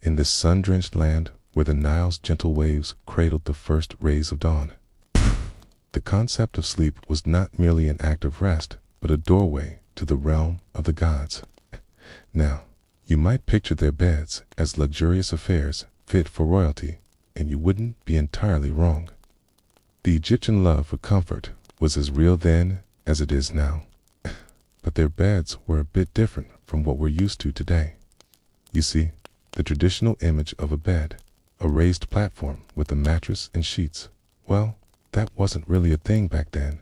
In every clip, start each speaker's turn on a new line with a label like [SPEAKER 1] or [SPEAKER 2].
[SPEAKER 1] in this sun-drenched land where the Nile's gentle waves cradled the first rays of dawn. The concept of sleep was not merely an act of rest, but a doorway to the realm of the gods. Now, you might picture their beds as luxurious affairs fit for royalty, and you wouldn't be entirely wrong. The Egyptian love for comfort was as real then as it is now, but their beds were a bit different from what we're used to today. You see, the traditional image of a bed, a raised platform with a mattress and sheets, well, that wasn't really a thing back then.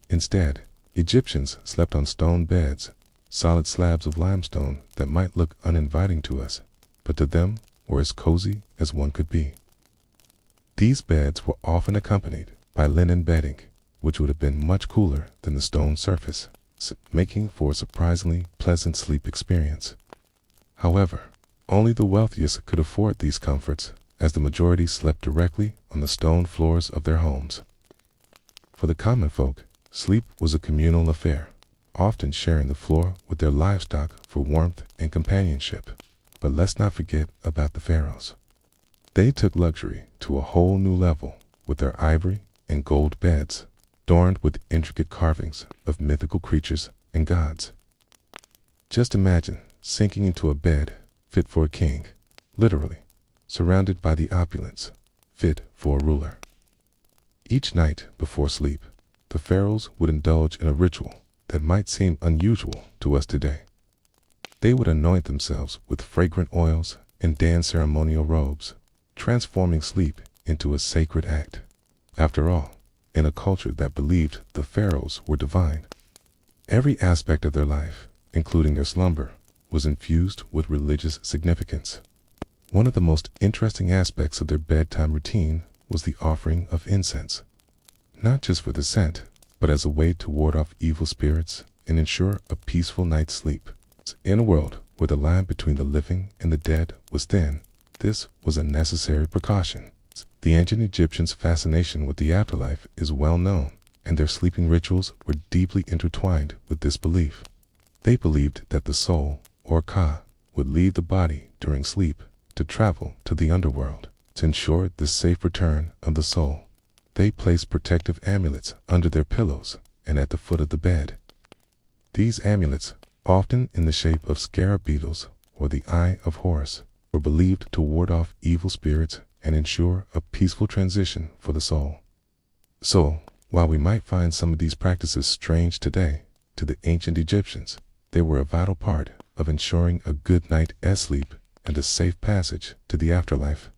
[SPEAKER 1] Instead, Egyptians slept on stone beds, solid slabs of limestone that might look uninviting to us, but to them were as cozy as one could be. These beds were often accompanied by linen bedding, which would have been much cooler than the stone surface, making for a surprisingly pleasant sleep experience. However, only the wealthiest could afford these comforts, as the majority slept directly on the stone floors of their homes. For the common folk, sleep was a communal affair, often sharing the floor with their livestock for warmth and companionship. But let's not forget about the pharaohs. They took luxury to a whole new level with their ivory and gold beds, adorned with intricate carvings of mythical creatures and gods. Just imagine sinking into a bed fit for a king, literally, surrounded by the opulence, fit for a ruler. Each night before sleep, the pharaohs would indulge in a ritual that might seem unusual to us today. They would anoint themselves with fragrant oils and don ceremonial robes, transforming sleep into a sacred act. After all, in a culture that believed the pharaohs were divine, every aspect of their life, including their slumber, was infused with religious significance. One of the most interesting aspects of their bedtime routine was the offering of incense, not just for the scent, but as a way to ward off evil spirits and ensure a peaceful night's sleep. In a world where the line between the living and the dead was thin, this was a necessary precaution. The ancient Egyptians' fascination with the afterlife is well known, and their sleeping rituals were deeply intertwined with this belief. They believed that the soul, or Ka, would leave the body during sleep to travel to the underworld. To ensure the safe return of the soul, they placed protective amulets under their pillows and at the foot of the bed. These amulets, often in the shape of scarab beetles or the eye of Horus, were believed to ward off evil spirits and ensure a peaceful transition for the soul. So, while we might find some of these practices strange today, to the ancient Egyptians, they were a vital part of ensuring a good night's sleep and a safe passage to the afterlife.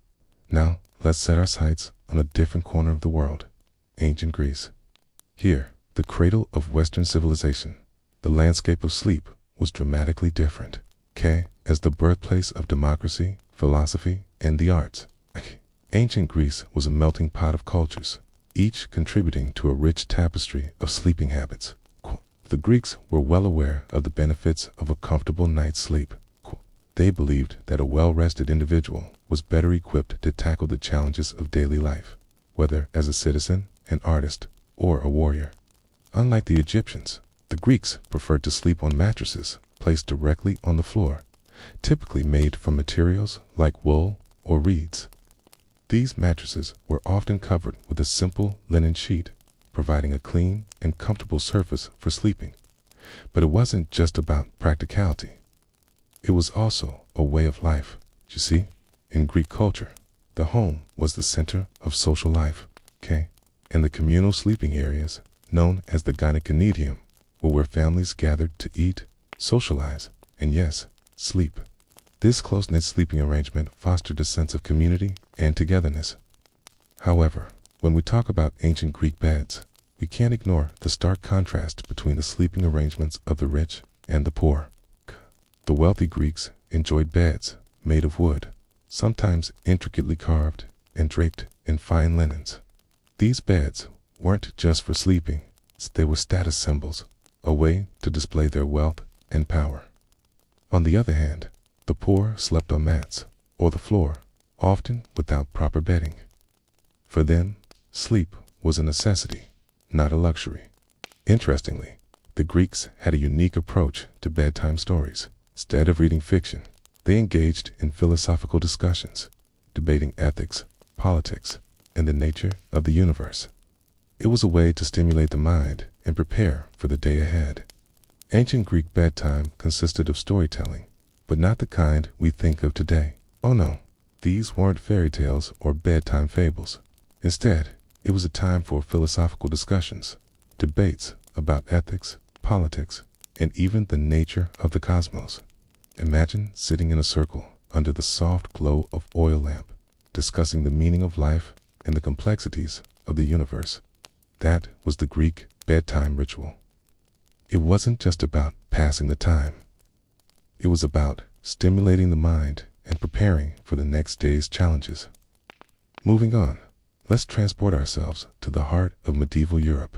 [SPEAKER 1] Now, let's set our sights on a different corner of the world, ancient Greece. Here, the cradle of Western civilization, the landscape of sleep was dramatically different. As the birthplace of democracy, philosophy, and the arts, ancient Greece was a melting pot of cultures, each contributing to a rich tapestry of sleeping habits. The Greeks were well aware of the benefits of a comfortable night's sleep. They believed that a well-rested individual was better equipped to tackle the challenges of daily life, whether as a citizen, an artist, or a warrior. Unlike the Egyptians, the Greeks preferred to sleep on mattresses placed directly on the floor, typically made from materials like wool or reeds. These mattresses were often covered with a simple linen sheet, providing a clean and comfortable surface for sleeping. But it wasn't just about practicality. It was also a way of life. You see, in Greek culture, the home was the center of social life, and the communal sleeping areas, known as the gyneconeedium, were where families gathered to eat, socialize, and yes, sleep. This close-knit sleeping arrangement fostered a sense of community and togetherness. However, when we talk about ancient Greek beds, we can't ignore the stark contrast between the sleeping arrangements of the rich and the poor. The wealthy Greeks enjoyed beds made of wood, sometimes intricately carved and draped in fine linens. These beds weren't just for sleeping, they were status symbols, a way to display their wealth and power. On the other hand, the poor slept on mats or the floor, often without proper bedding. For them, sleep was a necessity, not a luxury. Interestingly, the Greeks had a unique approach to bedtime stories. Instead of reading fiction, They engaged in philosophical discussions, debating ethics, politics, and the nature of the universe. It was a way to stimulate the mind and prepare for the day ahead. Ancient Greek bedtime consisted of storytelling, but not the kind we think of today. Oh no, these weren't fairy tales or bedtime fables. Instead, it was a time for philosophical discussions, debates about ethics, politics, and even the nature of the cosmos. Imagine sitting in a circle under the soft glow of oil lamp, discussing the meaning of life and the complexities of the universe. That was the Greek bedtime ritual. It wasn't just about passing the time. It was about stimulating the mind and preparing for the next day's challenges. Moving on, let's transport ourselves to the heart of medieval Europe.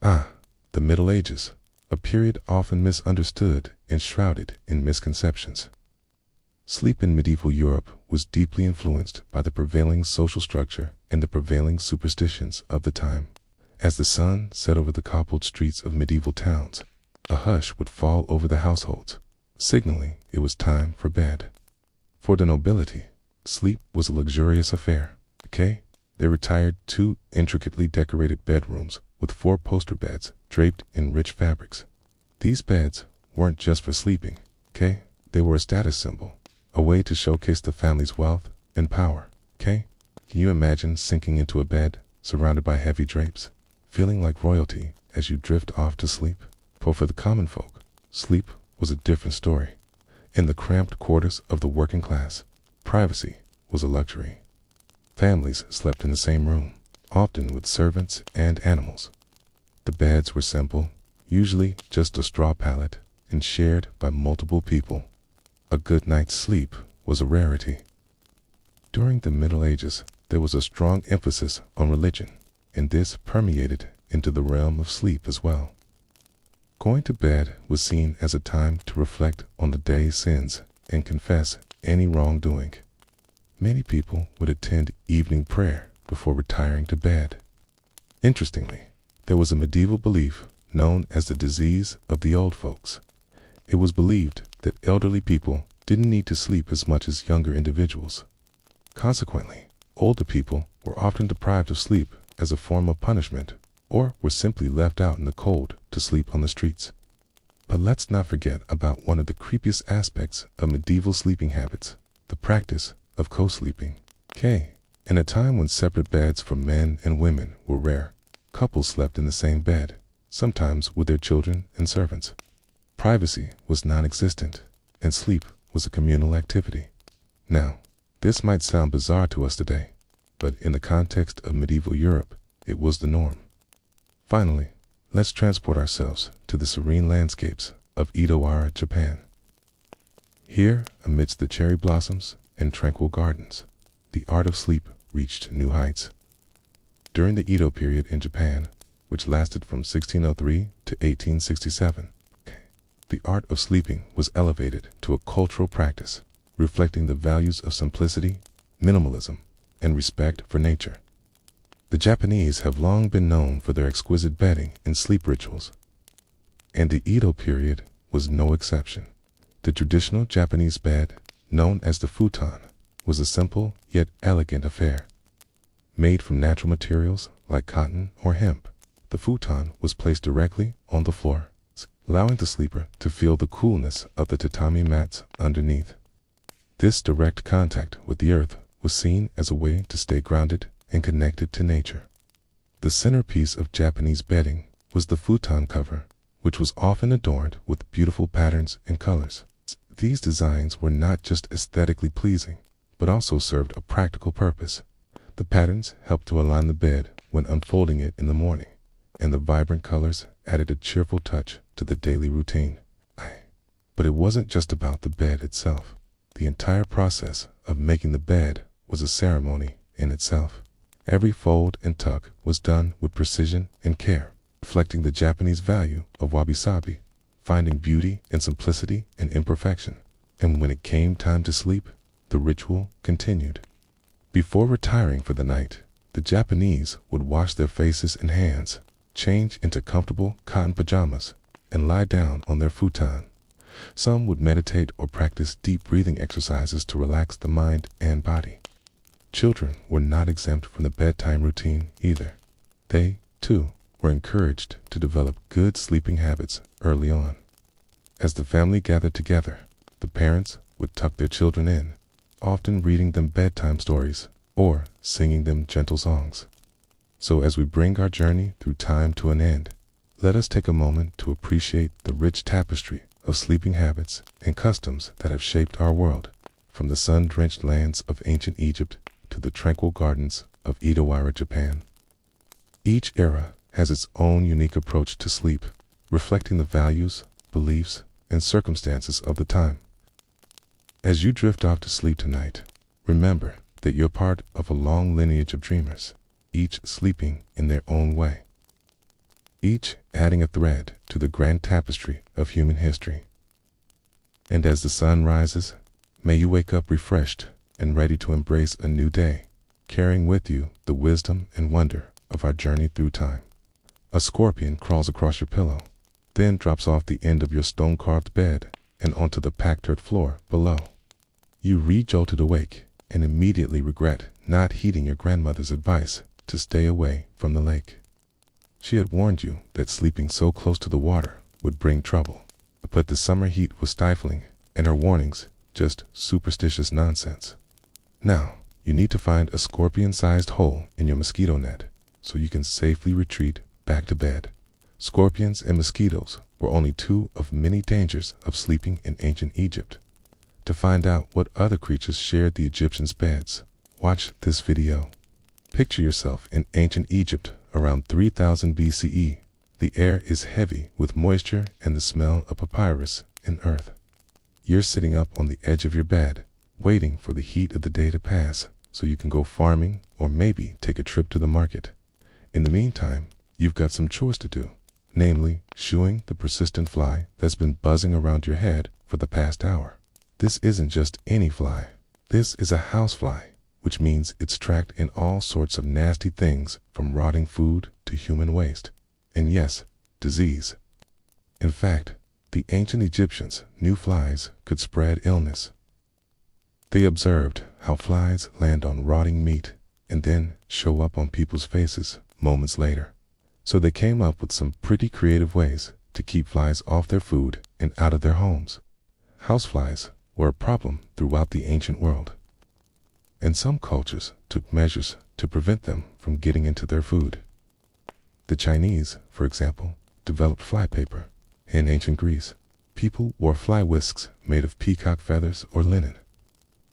[SPEAKER 1] The Middle Ages, a period often misunderstood and shrouded in misconceptions. Sleep in medieval Europe was deeply influenced by the prevailing social structure and the prevailing superstitions of the time. As the sun set over the cobbled streets of medieval towns, a hush would fall over the households, signaling it was time for bed. For the nobility, sleep was a luxurious affair. They retired to intricately decorated bedrooms with 4-poster beds draped in rich fabrics. These beds weren't just for sleeping, they were a status symbol, a way to showcase the family's wealth and power, Can you imagine sinking into a bed surrounded by heavy drapes, feeling like royalty as you drift off to sleep? But for the common folk, sleep was a different story. In the cramped quarters of the working class, privacy was a luxury. Families slept in the same room, often with servants and animals. The beds were simple, usually just a straw pallet, and shared by multiple people. A good night's sleep was a rarity. During the Middle Ages, there was a strong emphasis on religion, and this permeated into the realm of sleep as well. Going to bed was seen as a time to reflect on the day's sins and confess any wrongdoing. Many people would attend evening prayer before retiring to bed. Interestingly, there was a medieval belief known as the disease of the old folks. It was believed that elderly people didn't need to sleep as much as younger individuals. Consequently, older people were often deprived of sleep as a form of punishment, or were simply left out in the cold to sleep on the streets. But let's not forget about one of the creepiest aspects of medieval sleeping habits, the practice of co-sleeping. In a time when separate beds for men and women were rare, couples slept in the same bed, sometimes with their children and servants. Privacy was non-existent, and sleep was a communal activity. Now, this might sound bizarre to us today, but in the context of medieval Europe, it was the norm. Finally, let's transport ourselves to the serene landscapes of Edo-era Japan. Here, amidst the cherry blossoms and tranquil gardens, the art of sleep reached new heights. During the Edo period in Japan, which lasted from 1603 to 1867, the art of sleeping was elevated to a cultural practice, reflecting the values of simplicity, minimalism, and respect for nature. The Japanese have long been known for their exquisite bedding and sleep rituals, and the Edo period was no exception. The traditional Japanese bed, known as the futon, was a simple yet elegant affair. Made from natural materials like cotton or hemp, the futon was placed directly on the floor, allowing the sleeper to feel the coolness of the tatami mats underneath. This direct contact with the earth was seen as a way to stay grounded and connected to nature. The centerpiece of Japanese bedding was the futon cover, which was often adorned with beautiful patterns and colors. These designs were not just aesthetically pleasing, but also served a practical purpose. The patterns helped to align the bed when unfolding it in the morning, and the vibrant colors added a cheerful touch to the daily routine. But it wasn't just about the bed itself. The entire process of making the bed was a ceremony in itself. Every fold and tuck was done with precision and care, reflecting the Japanese value of wabi-sabi, finding beauty in simplicity and imperfection. And when it came time to sleep, the ritual continued. Before retiring for the night, the Japanese would wash their faces and hands, change into comfortable cotton pajamas, and lie down on their futon, Some would meditate or practice deep breathing exercises to relax the mind and body. Children were not exempt from the bedtime routine either. They, too, were encouraged to develop good sleeping habits early on. As the family gathered together, the parents would tuck their children in, often reading them bedtime stories or singing them gentle songs. So as we bring our journey through time to an end, let us take a moment to appreciate the rich tapestry of sleeping habits and customs that have shaped our world, from the sun-drenched lands of ancient Egypt to the tranquil gardens of Edo-era Japan. Each era has its own unique approach to sleep, reflecting the values, beliefs, and circumstances of the time. As you drift off to sleep tonight, remember that you're part of a long lineage of dreamers, each sleeping in their own way, each adding a thread to the grand tapestry of human history. And as the sun rises, may you wake up refreshed and ready to embrace a new day, carrying with you the wisdom and wonder of our journey through time. A scorpion crawls across your pillow, then drops off the end of your stone-carved bed and onto the packed dirt floor below. You re-jolted awake and immediately regret not heeding your grandmother's advice to stay away from the lake. She had warned you that sleeping so close to the water would bring trouble, but the summer heat was stifling and her warnings just superstitious nonsense. Now, you need to find a scorpion-sized hole in your mosquito net so you can safely retreat back to bed. Scorpions and mosquitoes were only two of many dangers of sleeping in ancient Egypt. To find out what other creatures shared the Egyptians' beds, watch this video. Picture yourself in ancient Egypt around 3000 BCE. The air is heavy with moisture and the smell of papyrus and earth. You're sitting up on the edge of your bed, waiting for the heat of the day to pass so you can go farming or maybe take a trip to the market. In the meantime, you've got some chores to do, namely shooing the persistent fly that's been buzzing around your head for the past hour. This isn't just any fly. This is a housefly, which means it's tracked in all sorts of nasty things from rotting food to human waste. And yes, disease. In fact, the ancient Egyptians knew flies could spread illness. They observed how flies land on rotting meat and then show up on people's faces moments later. So they came up with some pretty creative ways to keep flies off their food and out of their homes. Houseflies were a problem throughout the ancient world, and some cultures took measures to prevent them from getting into their food. The Chinese, for example, developed flypaper. In ancient Greece, people wore fly whisks made of peacock feathers or linen.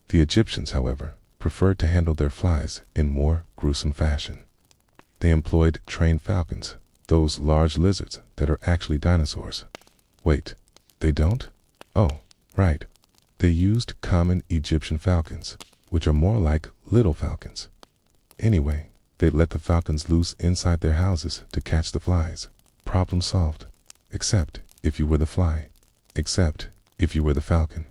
[SPEAKER 1] The Egyptians, however, preferred to handle their flies in more gruesome fashion. They employed trained falcons, those large lizards that are actually dinosaurs. Wait, they don't? Oh, right. They used common Egyptian falcons, which are more like little falcons. Anyway, they let the falcons loose inside their houses to catch the flies. Problem solved. Except if you were the fly. Except if you were the falcon.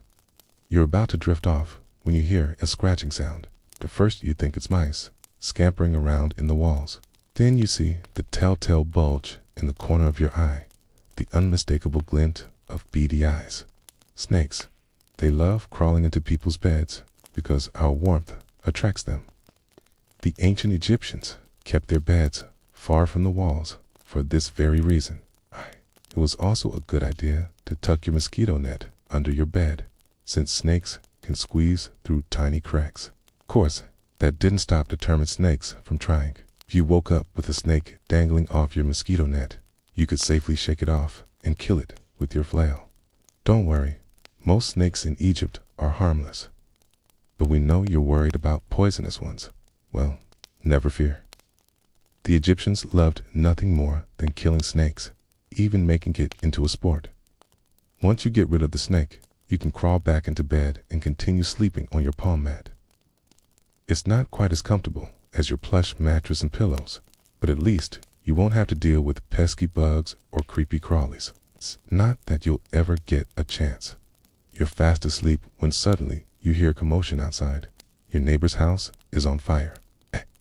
[SPEAKER 1] You're about to drift off when you hear a scratching sound. At first you think it's mice scampering around in the walls. Then you see the telltale bulge in the corner of your eye, the unmistakable glint of beady eyes. Snakes. They love crawling into people's beds because our warmth attracts them. The ancient Egyptians kept their beds far from the walls for this very reason. It was also a good idea to tuck your mosquito net under your bed, since snakes can squeeze through tiny cracks. Of course, that didn't stop determined snakes from trying. If you woke up with a snake dangling off your mosquito net, you could safely shake it off and kill it with your flail. Don't worry, most snakes in Egypt are harmless. But we know you're worried about poisonous ones. Well, never fear. The Egyptians loved nothing more than killing snakes, even making it into a sport. Once you get rid of the snake, you can crawl back into bed and continue sleeping on your palm mat. It's not quite as comfortable as your plush mattress and pillows, but at least you won't have to deal with pesky bugs or creepy crawlies. It's not that you'll ever get a chance. You're fast asleep when suddenly you hear commotion outside. Your neighbor's house is on fire.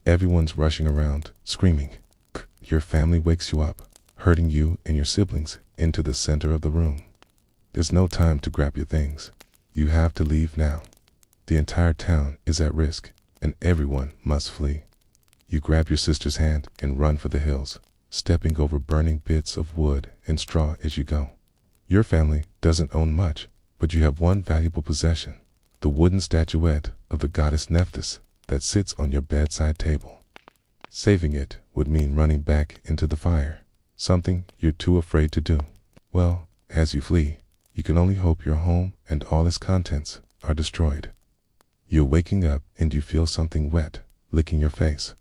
[SPEAKER 1] Everyone's rushing around, screaming. Your family wakes you up, herding you and your siblings into the center of the room. There's no time to grab your things. You have to leave now. The entire town is at risk, and everyone must flee. You grab your sister's hand and run for the hills, stepping over burning bits of wood and straw as you go. Your family doesn't own much, but you have one valuable possession, the wooden statuette of the goddess Nephthys that sits on your bedside table. Saving it would mean running back into the fire, something you're too afraid to do. Well, as you flee, you can only hope your home and all its contents are destroyed. You're waking up and you feel something wet licking your face.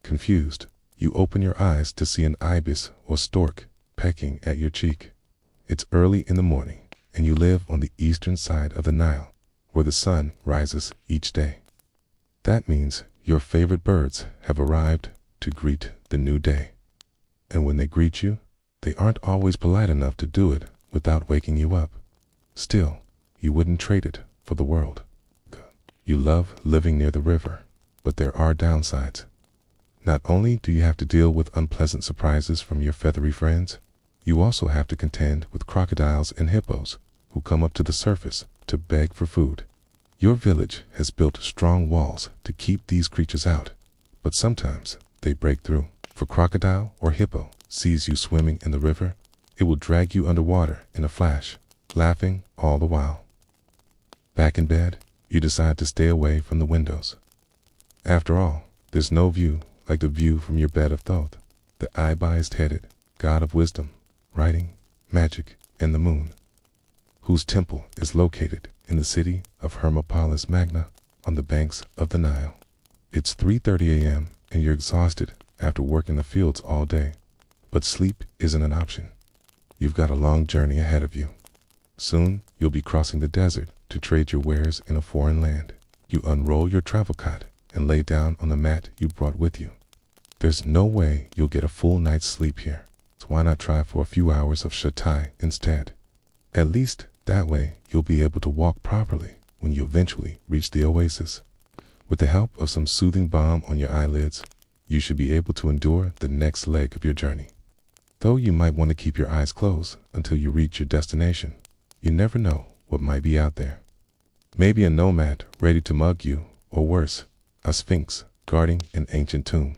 [SPEAKER 1] Confused, you open your eyes to see an ibis or stork pecking at your cheek. It's early in the morning, and you live on the eastern side of the Nile, where the sun rises each day. That means your favorite birds have arrived to greet the new day. And when they greet you, they aren't always polite enough to do it without waking you up. Still, you wouldn't trade it for the world. You love living near the river, but there are downsides. Not only do you have to deal with unpleasant surprises from your feathery friends, you also have to contend with crocodiles and hippos who come up to the surface to beg for food. Your village has built strong walls to keep these creatures out, but sometimes they break through. If a crocodile or hippo sees you swimming in the river, it will drag you underwater in a flash, laughing all the while. Back in bed, you decide to stay away from the windows. After all, there's no view like the view from your bed of Thoth, the ibis-headed god of wisdom, writing, magic, and the moon, whose temple is located in the city of Hermopolis Magna on the banks of the Nile. It's 3:30 a.m. and you're exhausted after working the fields all day, but sleep isn't an option. You've got a long journey ahead of you. Soon, you'll be crossing the desert to trade your wares in a foreign land. You unroll your travel cot and lay down on the mat you brought with you. There's no way you'll get a full night's sleep here, so why not try for a few hours of shatai instead? At least that way you'll be able to walk properly when you eventually reach the oasis. With the help of some soothing balm on your eyelids, you should be able to endure the next leg of your journey. Though you might want to keep your eyes closed until you reach your destination, you never know what might be out there. Maybe a nomad ready to mug you, or worse, a sphinx guarding an ancient tomb.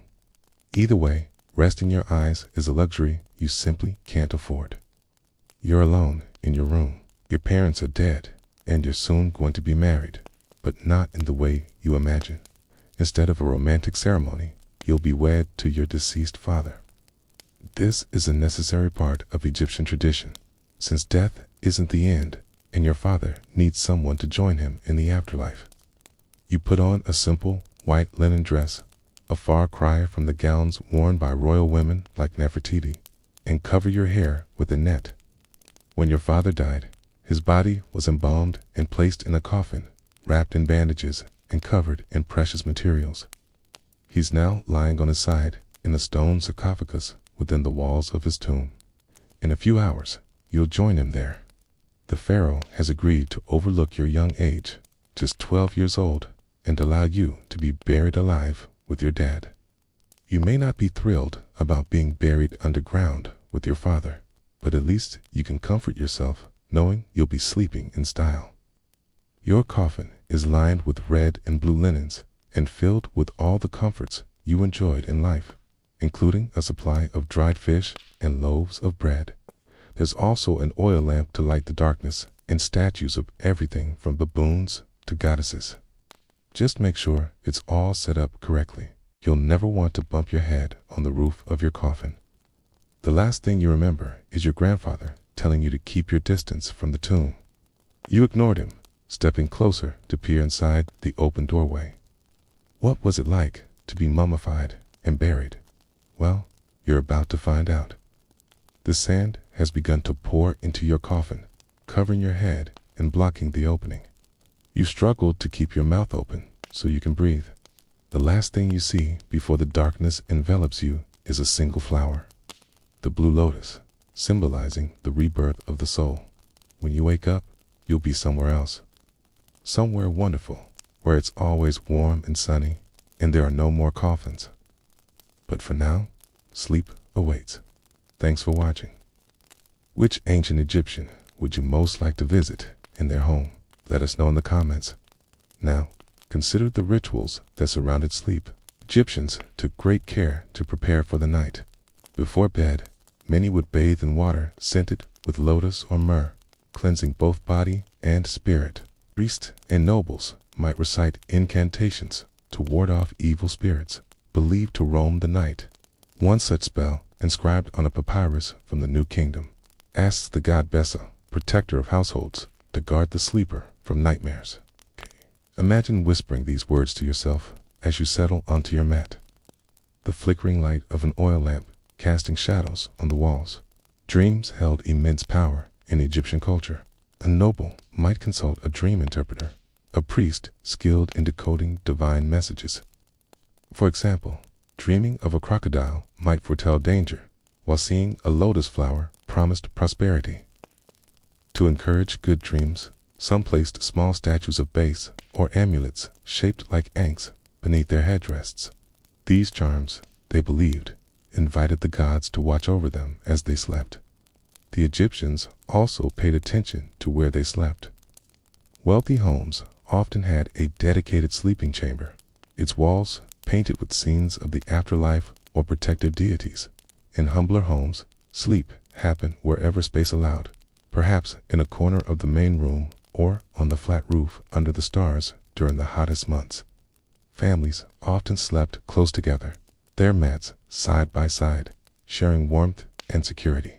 [SPEAKER 1] Either way, resting your eyes is a luxury you simply can't afford. You're alone in your room. Your parents are dead, and you're soon going to be married, but not in the way you imagine. Instead of a romantic ceremony, you'll be wed to your deceased father. This is a necessary part of Egyptian tradition, since death isn't the end, and your father needs someone to join him in the afterlife. You put on a simple white linen dress, a far cry from the gowns worn by royal women like Nefertiti, and cover your hair with a net. When your father died, his body was embalmed and placed in a coffin, wrapped in bandages and covered in precious materials. He's now lying on his side in a stone sarcophagus within the walls of his tomb. In a few hours, you'll join him there. The pharaoh has agreed to overlook your young age, just 12 years old, and allow you to be buried alive with your dad. You may not be thrilled about being buried underground with your father, but at least you can comfort yourself knowing you'll be sleeping in style. Your coffin is lined with red and blue linens and filled with all the comforts you enjoyed in life, including a supply of dried fish and loaves of bread. There's also an oil lamp to light the darkness and statues of everything from baboons to goddesses. Just make sure it's all set up correctly. You'll never want to bump your head on the roof of your coffin. The last thing you remember is your grandfather telling you to keep your distance from the tomb. You ignored him, stepping closer to peer inside the open doorway. What was it like to be mummified and buried? Well, you're about to find out. The sand has begun to pour into your coffin, covering your head and blocking the opening. You struggled to keep your mouth open so you can breathe. The last thing you see before the darkness envelops you is a single flower, the blue lotus, symbolizing the rebirth of the soul. When you wake up, you'll be somewhere else. Somewhere wonderful, where it's always warm and sunny, and there are no more coffins. But for now, sleep awaits. Thanks for watching. Which ancient Egyptian would you most like to visit in their home? Let us know in the comments. Now, consider the rituals that surrounded sleep. Egyptians took great care to prepare for the night. Before bed, many would bathe in water scented with lotus or myrrh, cleansing both body and spirit. Priests and nobles might recite incantations to ward off evil spirits believed to roam the night. One such spell, inscribed on a papyrus from the New Kingdom, asks the god Besa, protector of households, to guard the sleeper from nightmares. Imagine whispering these words to yourself as you settle onto your mat. The flickering light of an oil lamp casting shadows on the walls. Dreams held immense power in Egyptian culture. A noble might consult a dream interpreter, a priest skilled in decoding divine messages. For example, dreaming of a crocodile might foretell danger, while seeing a lotus flower promised prosperity. To encourage good dreams, some placed small statues of base or amulets shaped like ankhs beneath their headrests. These charms, they believed, invited the gods to watch over them as they slept. The Egyptians also paid attention to where they slept. Wealthy homes often had a dedicated sleeping chamber, its walls painted with scenes of the afterlife or protective deities. In humbler homes, sleep happened wherever space allowed, perhaps in a corner of the main room or on the flat roof under the stars during the hottest months. Families often slept close together, their mats side by side, sharing warmth and security.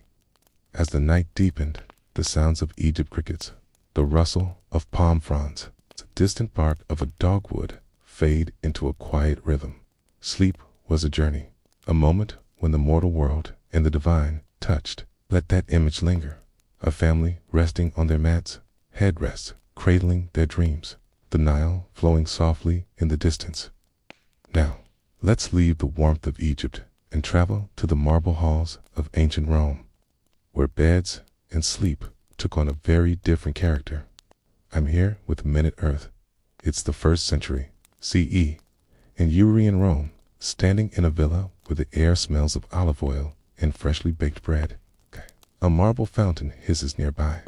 [SPEAKER 1] As the night deepened, the sounds of Egypt crickets, the rustle of palm fronds, the distant bark of a dogwood fade into a quiet rhythm. Sleep was a journey, a moment when the mortal world and the divine touched. Let that image linger. A family resting on their mats, headrests cradling their dreams, the Nile flowing softly in the distance. Now, let's leave the warmth of Egypt and travel to the marble halls of ancient Rome, where beds and sleep took on a very different character. I'm here with Minute Earth. It's the 1st century CE in Urian Rome, standing in a villa where the air smells of olive oil and freshly baked bread. A marble fountain hisses nearby,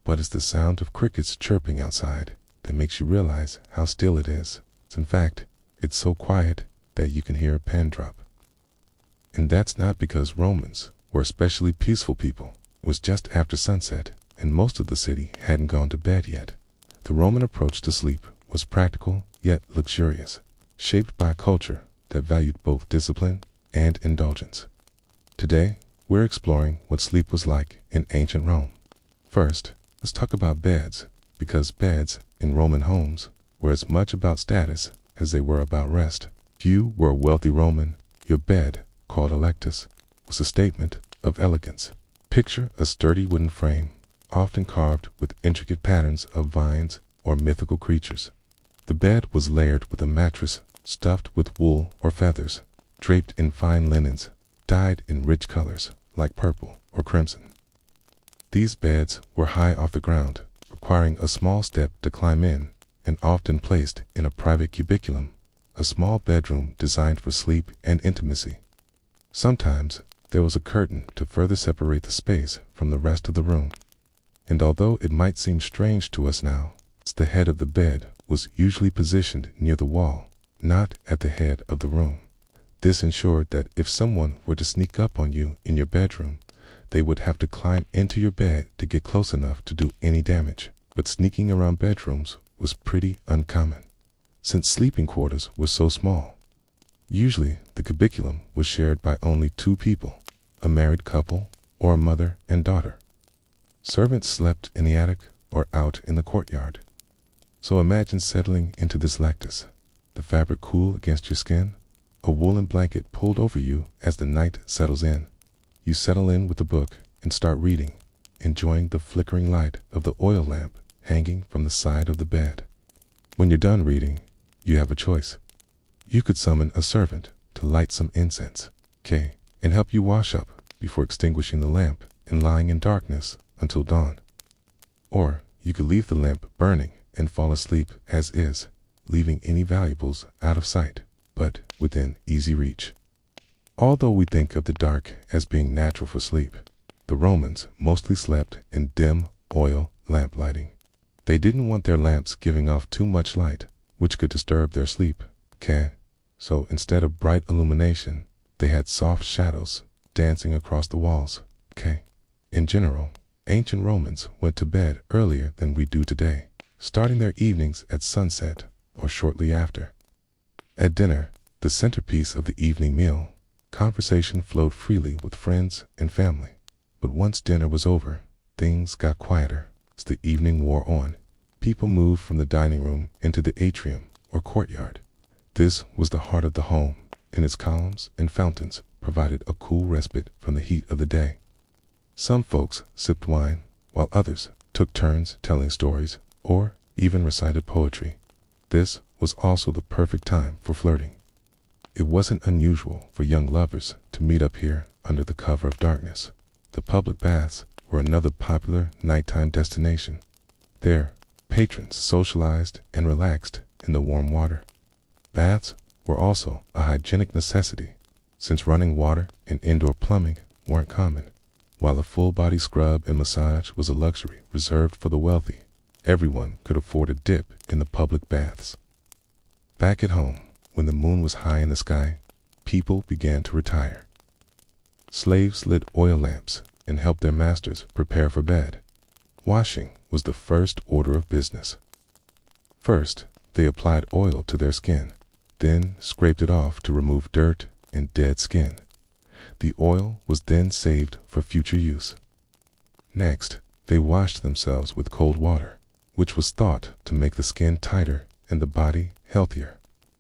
[SPEAKER 1] but it's the sound of crickets chirping outside that makes you realize how still it is. In fact, it's so quiet that you can hear a pin drop. And that's not because Romans were especially peaceful people. It was just after sunset, and most of the city hadn't gone to bed yet. The Roman approach to sleep was practical yet luxurious, shaped by a culture that valued both discipline and indulgence. Today, we're exploring what sleep was like in ancient Rome. First, let's talk about beds, because beds in Roman homes were as much about status as they were about rest. If you were a wealthy Roman, your bed, called electus, was a statement of elegance. Picture a sturdy wooden frame, often carved with intricate patterns of vines or mythical creatures. The bed was layered with a mattress stuffed with wool or feathers, draped in fine linens, dyed in rich colors like purple or crimson. These beds were high off the ground, requiring a small step to climb in, and often placed in a private cubiculum, a small bedroom designed for sleep and intimacy. Sometimes there was a curtain to further separate the space from the rest of the room. And although it might seem strange to us now, the head of the bed was usually positioned near the wall, not at the head of the room. This ensured that if someone were to sneak up on you in your bedroom, they would have to climb into your bed to get close enough to do any damage. But sneaking around bedrooms was pretty uncommon, since sleeping quarters were so small. Usually, the cubiculum was shared by only 2 people, a married couple or a mother and daughter. Servants slept in the attic or out in the courtyard. So imagine settling into this lectus, the fabric cool against your skin, a woolen blanket pulled over you as the night settles in. You settle in with a book and start reading, enjoying the flickering light of the oil lamp hanging from the side of the bed. When you're done reading, you have a choice. You could summon a servant to light some incense, and help you wash up before extinguishing the lamp and lying in darkness until dawn. Or you could leave the lamp burning and fall asleep as is, leaving any valuables out of sight, but within easy reach. Although we think of the dark as being natural for sleep, the Romans mostly slept in dim, oil lamp lighting. They didn't want their lamps giving off too much light, which could disturb their sleep. So instead of bright illumination, they had soft shadows dancing across the walls. In general, ancient Romans went to bed earlier than we do today, starting their evenings at sunset or shortly after. At dinner, the centerpiece of the evening meal, conversation flowed freely with friends and family. But once dinner was over, things got quieter. As the evening wore on, people moved from the dining room into the atrium or courtyard. This was the heart of the home, and its columns and fountains provided a cool respite from the heat of the day. Some folks sipped wine, while others took turns telling stories or even recited poetry. This was also the perfect time for flirting. It wasn't unusual for young lovers to meet up here under the cover of darkness. The public baths were another popular nighttime destination. There, patrons socialized and relaxed in the warm water. Baths were also a hygienic necessity, since running water and indoor plumbing weren't common. While a full-body scrub and massage was a luxury reserved for the wealthy, everyone could afford a dip in the public baths. Back at home, when the moon was high in the sky, people began to retire. Slaves lit oil lamps and helped their masters prepare for bed. Washing was the first order of business. First, they applied oil to their skin, then scraped it off to remove dirt and dead skin. The oil was then saved for future use. Next, they washed themselves with cold water, which was thought to make the skin tighter and the body healthier.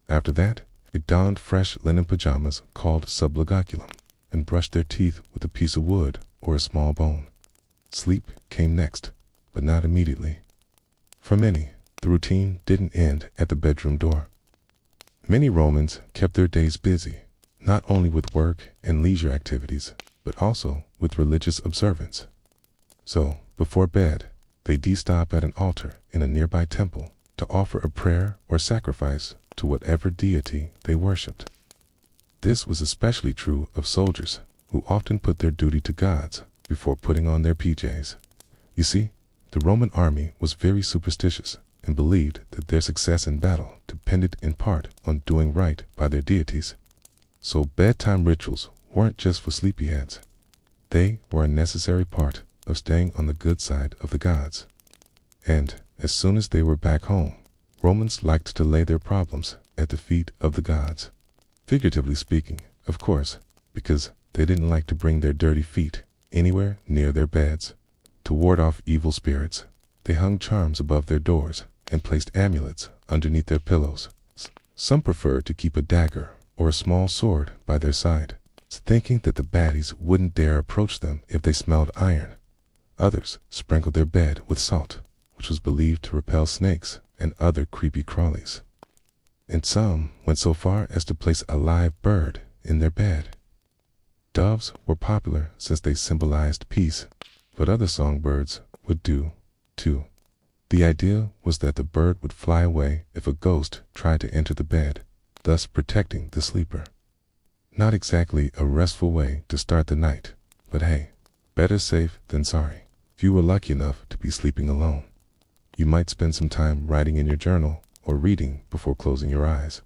[SPEAKER 1] After that, they donned fresh linen pajamas called subligulum and brushed their teeth with a piece of wood or a small bone. Sleep came next, but not immediately. For many, the routine didn't end at the bedroom door. Many Romans kept their days busy, not only with work and leisure activities, but also with religious observance. So, before bed, they de-stop at an altar in a nearby temple to offer a prayer or sacrifice to whatever deity they worshipped. This was especially true of soldiers, who often put their duty to gods before putting on their PJs. You see, the Roman army was very superstitious and believed that their success in battle depended in part on doing right by their deities. So bedtime rituals weren't just for sleepyheads. They were a necessary part of staying on the good side of the gods. And as soon as they were back home, Romans liked to lay their problems at the feet of the gods. Figuratively speaking, of course, because they didn't like to bring their dirty feet anywhere near their beds. To ward off evil spirits, they hung charms above their doors and placed amulets underneath their pillows. Some preferred to keep a dagger or a small sword by their side, thinking that the baddies wouldn't dare approach them if they smelled iron. Others sprinkled their bed with salt, which was believed to repel snakes and other creepy crawlies. And some went so far as to place a live bird in their bed. Doves were popular since they symbolized peace, but other songbirds would do, too. The idea was that the bird would fly away if a ghost tried to enter the bed, thus protecting the sleeper. Not exactly a restful way to start the night, but hey, better safe than sorry. If you were lucky enough to be sleeping alone, you might spend some time writing in your journal or reading before closing your eyes.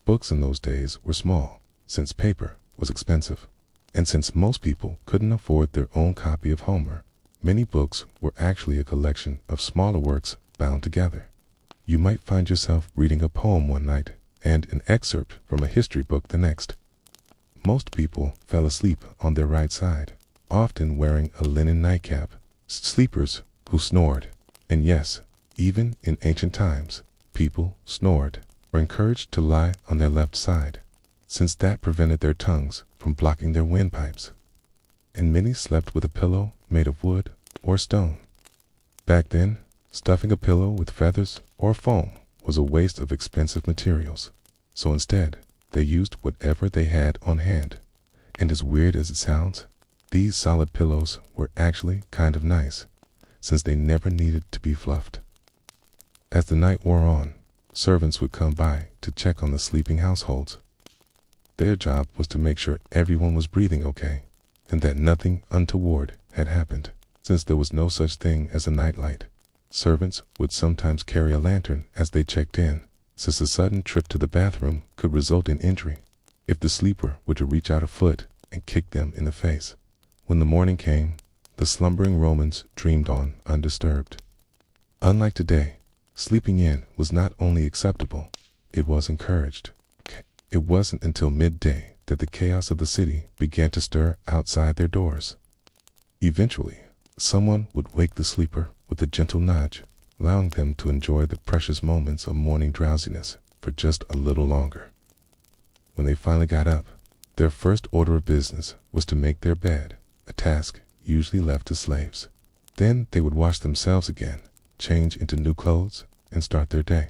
[SPEAKER 1] Books in those days were small, since paper was expensive. And since most people couldn't afford their own copy of Homer, many books were actually a collection of smaller works bound together. You might find yourself reading a poem one night and an excerpt from a history book the next. Most people fell asleep on their right side, often wearing a linen nightcap. Sleepers who snored, and yes, even in ancient times, people snored, were encouraged to lie on their left side, since that prevented their tongues from blocking their windpipes. And many slept with a pillow made of wood or stone. Back then, stuffing a pillow with feathers or foam was a waste of expensive materials, so instead, they used whatever they had on hand. And as weird as it sounds, these solid pillows were actually kind of nice, since they never needed to be fluffed. As the night wore on, servants would come by to check on the sleeping households. Their job was to make sure everyone was breathing okay, and that nothing untoward had happened. Since there was no such thing as a nightlight, servants would sometimes carry a lantern as they checked in, since a sudden trip to the bathroom could result in injury if the sleeper were to reach out a foot and kick them in the face. When the morning came, the slumbering Romans dreamed on undisturbed. Unlike today, sleeping in was not only acceptable, it was encouraged. It wasn't until midday that the chaos of the city began to stir outside their doors. Eventually, someone would wake the sleeper with a gentle nudge, allowing them to enjoy the precious moments of morning drowsiness for just a little longer. When they finally got up, their first order of business was to make their bed, a task usually left to slaves. Then they would wash themselves again, change into new clothes, and start their day.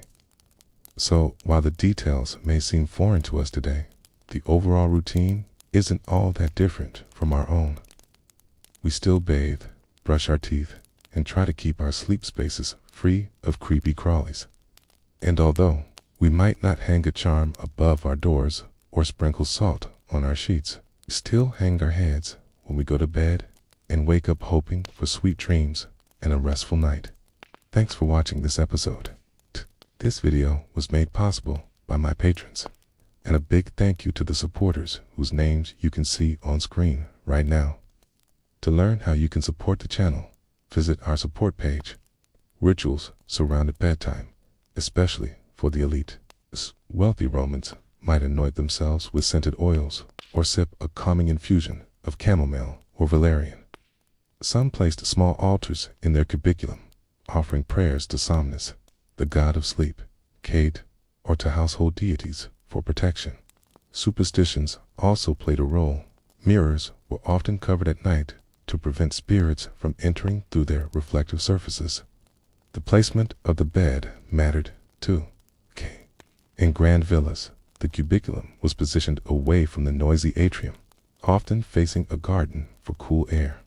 [SPEAKER 1] So, while the details may seem foreign to us today, the overall routine isn't all that different from our own. We still bathe, brush our teeth, and try to keep our sleep spaces free of creepy crawlies. And although we might not hang a charm above our doors or sprinkle salt on our sheets, we still hang our heads when we go to bed and wake up hoping for sweet dreams and a restful night. Thanks for watching this episode. This video was made possible by my patrons, and a big thank you to the supporters whose names you can see on screen right now. To learn how you can support the channel, visit our support page. Rituals surrounded bedtime, especially for the elite. Wealthy Romans might anoint themselves with scented oils or sip a calming infusion of chamomile or valerian. Some placed small altars in their cubiculum, offering prayers to Somnus, the god of sleep, Cade, or to household deities for protection. Superstitions also played a role. Mirrors were often covered at night to prevent spirits from entering through their reflective surfaces. The placement of the bed mattered too. In grand villas, the cubiculum was positioned away from the noisy atrium, often facing a garden for cool air.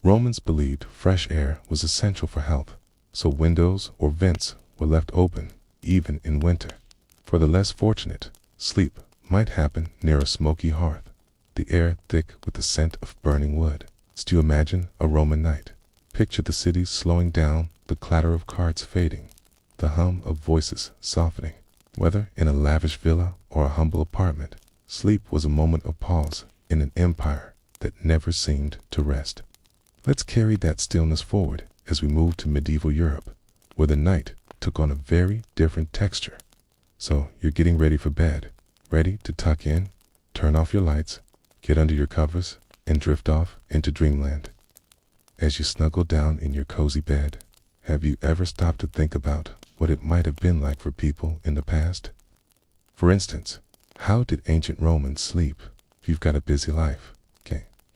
[SPEAKER 1] Romans believed fresh air was essential for health, so windows or vents were left open, even in winter. For the less fortunate, sleep might happen near a smoky hearth, the air thick with the scent of burning wood. Do you imagine a Roman night? Picture the city slowing down, the clatter of carts fading, the hum of voices softening. Whether in a lavish villa or a humble apartment, sleep was a moment of pause in an empire that never seemed to rest. Let's carry that stillness forward as we move to medieval Europe, where the night took on a very different texture. So you're getting ready for bed, ready to tuck in, turn off your lights, get under your covers, and drift off into dreamland. As you snuggle down in your cozy bed, have you ever stopped to think about what it might have been like for people in the past? For instance, how did ancient Romans sleep? If you've got a busy life,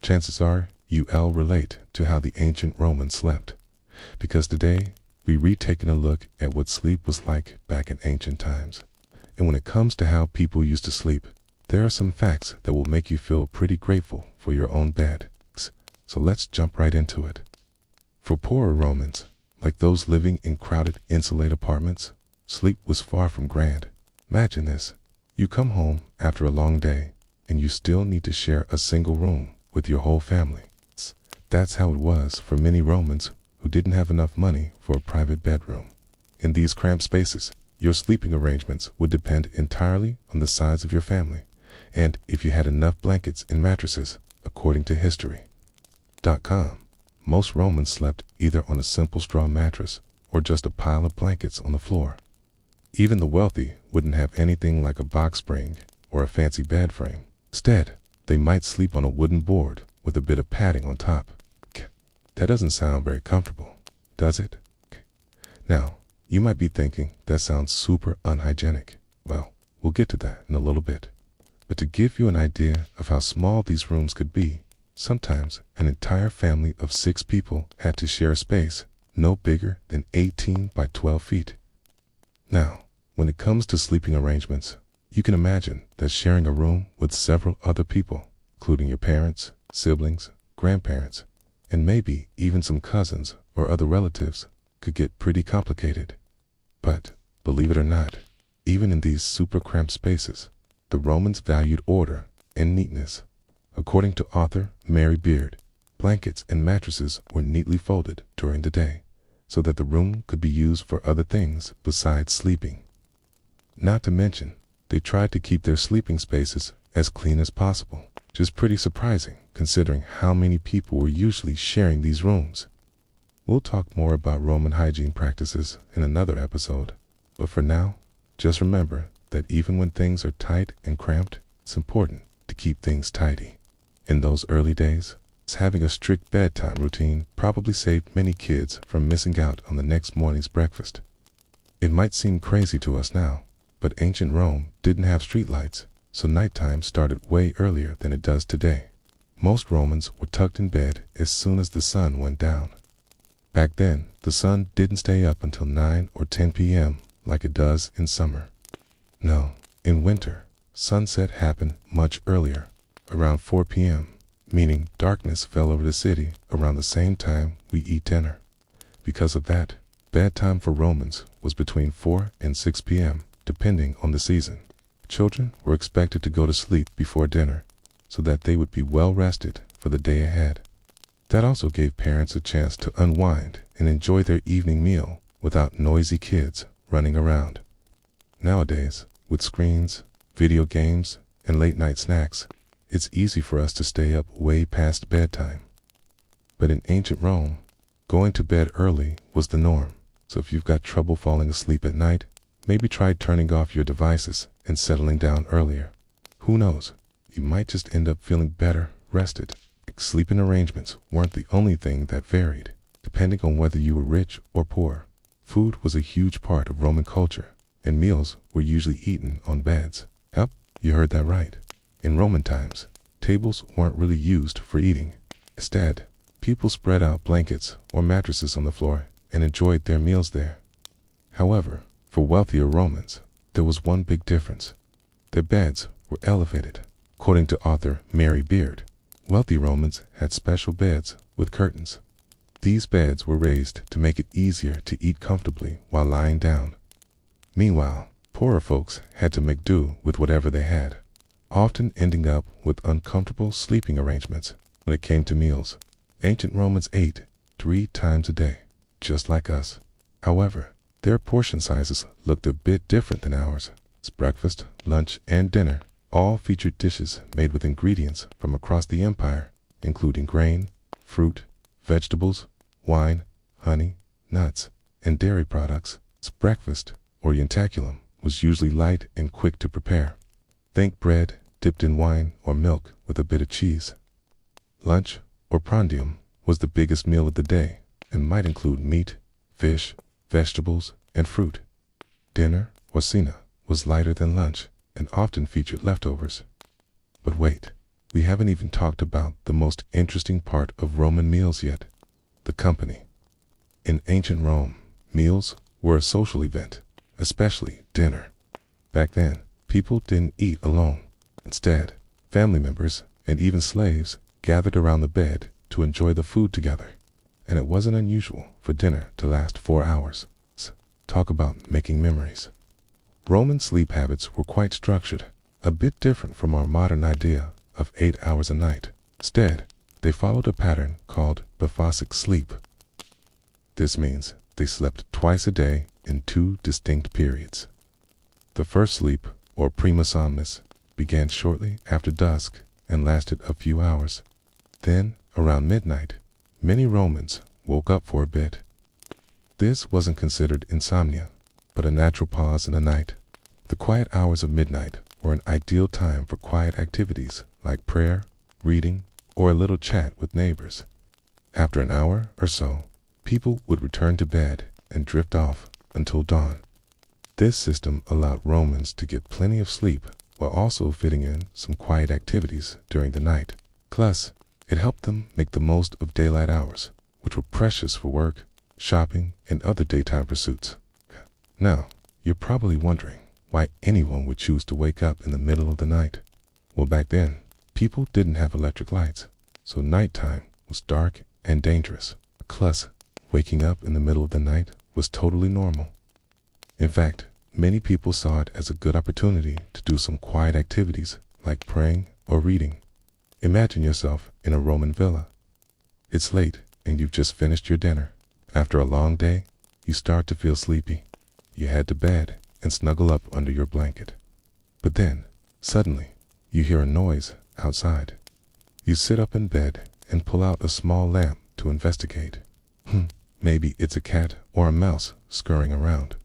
[SPEAKER 1] chances are you'll relate to how the ancient Romans slept, because today we're retaking a look at what sleep was like back in ancient times. And when it comes to how people used to sleep, there are some facts that will make you feel pretty grateful for your own bed. So let's jump right into it. For poorer Romans, like those living in crowded, insulated apartments, sleep was far from grand. Imagine this. You come home after a long day, and you still need to share a single room with your whole family. That's how it was for many Romans who didn't have enough money for a private bedroom. In these cramped spaces, your sleeping arrangements would depend entirely on the size of your family, and if you had enough blankets and mattresses, according to History.com. Most Romans slept either on a simple straw mattress or just a pile of blankets on the floor. Even the wealthy wouldn't have anything like a box spring or a fancy bed frame. Instead, they might sleep on a wooden board with a bit of padding on top. That doesn't sound very comfortable, does it? Now, you might be thinking that sounds super unhygienic. Well, we'll get to that in a little bit. But to give you an idea of how small these rooms could be, sometimes an entire family of 6 people had to share a space no bigger than 18 by 12 feet. Now, when it comes to sleeping arrangements, you can imagine that sharing a room with several other people, including your parents, siblings, grandparents, and maybe even some cousins or other relatives, could get pretty complicated. But, believe it or not, even in these super cramped spaces, the Romans valued order and neatness. According to author Mary Beard, Blankets and mattresses were neatly folded during the day, so that the room could be used for other things besides sleeping. Not to mention, they tried to keep their sleeping spaces as clean as possible, which is pretty surprising considering how many people were usually sharing these rooms. We'll talk more about Roman hygiene practices in another episode, but for now, just remember that even when things are tight and cramped, it's important to keep things tidy. In those early days, having a strict bedtime routine probably saved many kids from missing out on the next morning's breakfast. It might seem crazy to us now, but ancient Rome didn't have streetlights, so nighttime started way earlier than it does today. Most Romans were tucked in bed as soon as the sun went down. Back then, the sun didn't stay up until 9 or 10 p.m. like it does in summer. No, in winter, sunset happened much earlier, around 4 p.m., meaning darkness fell over the city around the same time we eat dinner. Because of that, bedtime for Romans was between 4 and 6 p.m., depending on the season. Children were expected to go to sleep before dinner, so that they would be well rested for the day ahead. That also gave parents a chance to unwind and enjoy their evening meal without noisy kids running around. Nowadays, with screens, video games, and late-night snacks, it's easy for us to stay up way past bedtime. But in ancient Rome, going to bed early was the norm. So if you've got trouble falling asleep at night, maybe try turning off your devices and settling down earlier. Who knows, you might just end up feeling better rested. Sleeping arrangements weren't the only thing that varied, depending on whether you were rich or poor. Food was a huge part of Roman culture, and meals were usually eaten on beds. Yep, you heard that right. In Roman times, tables weren't really used for eating. Instead, people spread out blankets or mattresses on the floor and enjoyed their meals there. However, for wealthier Romans, there was one big difference. Their beds were elevated. According to author Mary Beard, wealthy Romans had special beds with curtains. These beds were raised to make it easier to eat comfortably while lying down. Meanwhile, poorer folks had to make do with whatever they had, often ending up with uncomfortable sleeping arrangements when it came to meals. Ancient Romans ate 3 times a day, just like us. However, their portion sizes looked a bit different than ours. Breakfast, lunch, and dinner all featured dishes made with ingredients from across the empire, including grain, fruit, vegetables, wine, honey, nuts, and dairy products. Breakfast, or ientaculum, was usually light and quick to prepare. Think bread dipped in wine or milk with a bit of cheese. Lunch, or prandium, was the biggest meal of the day and might include meat, fish, vegetables, and fruit. Dinner, or cena, was lighter than lunch and often featured leftovers. But wait, we haven't even talked about the most interesting part of Roman meals yet: the company. In ancient Rome, meals were a social event, especially dinner. Back then, people didn't eat alone. Instead, family members and even slaves gathered around the bed to enjoy the food together, and it wasn't unusual for dinner to last 4 hours. Talk about making memories. Roman sleep habits were quite structured, a bit different from our modern idea of 8 hours a night. Instead, they followed a pattern called biphasic sleep. This means they slept twice a day in 2 distinct periods. The first sleep, or prima somnus, began shortly after dusk and lasted a few hours. Then, around midnight, many Romans woke up for a bit. This wasn't considered insomnia, but a natural pause in the night. The quiet hours of midnight were an ideal time for quiet activities like prayer, reading, or a little chat with neighbors. After an hour or so, people would return to bed and drift off until dawn. This system allowed Romans to get plenty of sleep while also fitting in some quiet activities during the night. Plus, it helped them make the most of daylight hours, which were precious for work, shopping, and other daytime pursuits. Now, you're probably wondering why anyone would choose to wake up in the middle of the night. Well, back then, people didn't have electric lights, so nighttime was dark and dangerous. Plus, waking up in the middle of the night was totally normal. In fact, many people saw it as a good opportunity to do some quiet activities like praying or reading. Imagine yourself in a Roman villa. It's late, and you've just finished your dinner. After a long day, you start to feel sleepy. You head to bed and snuggle up under your blanket. But then, suddenly, you hear a noise outside. You sit up in bed and pull out a small lamp to investigate. Maybe it's a cat or a mouse scurrying around.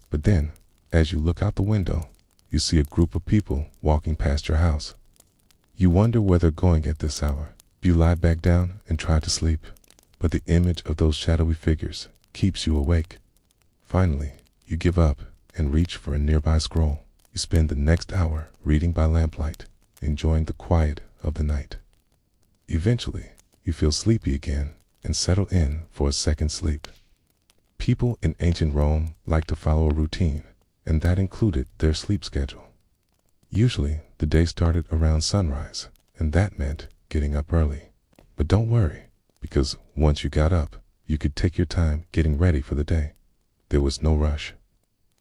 [SPEAKER 1] But then, as you look out the window, you see a group of people walking past your house. You wonder where they're going at this hour. You lie back down and try to sleep, but the image of those shadowy figures keeps you awake. Finally, you give up and reach for a nearby scroll. You spend the next hour reading by lamplight, enjoying the quiet of the night. Eventually, you feel sleepy again and settle in for a second sleep. People in ancient Rome liked to follow a routine, and that included their sleep schedule. Usually, the day started around sunrise, and that meant getting up early. But don't worry, because once you got up, you could take your time getting ready for the day. There was no rush.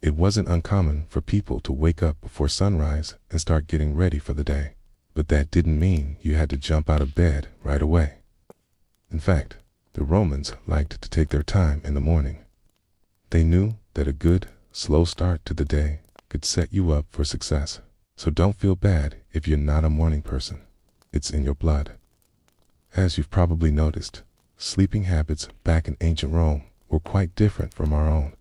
[SPEAKER 1] It wasn't uncommon for people to wake up before sunrise and start getting ready for the day. But that didn't mean you had to jump out of bed right away. In fact, the Romans liked to take their time in the morning. They knew that a good, slow start to the day could set you up for success. So don't feel bad if you're not a morning person. It's in your blood. As you've probably noticed, sleeping habits back in ancient Rome were quite different from our own.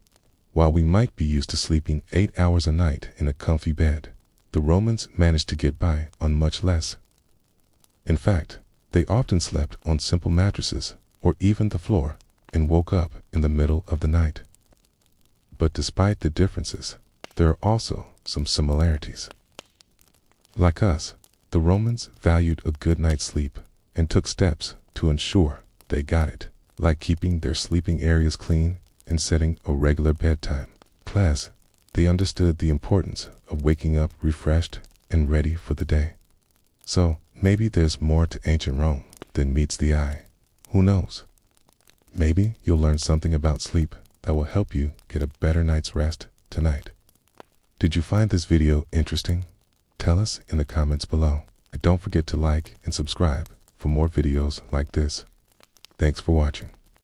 [SPEAKER 1] While we might be used to sleeping 8 hours a night in a comfy bed, the Romans managed to get by on much less. In fact, they often slept on simple mattresses or even the floor and woke up in the middle of the night. But despite the differences, there are also some similarities. Like us, the Romans valued a good night's sleep and took steps to ensure they got it, like keeping their sleeping areas clean and setting a regular bedtime. Plus, they understood the importance of waking up refreshed and ready for the day. So, maybe there's more to ancient Rome than meets the eye. Who knows? Maybe you'll learn something about sleep that will help you get a better night's rest tonight. Did you find this video interesting? Tell us in the comments below. And don't forget to like and subscribe for more videos like this. Thanks for watching.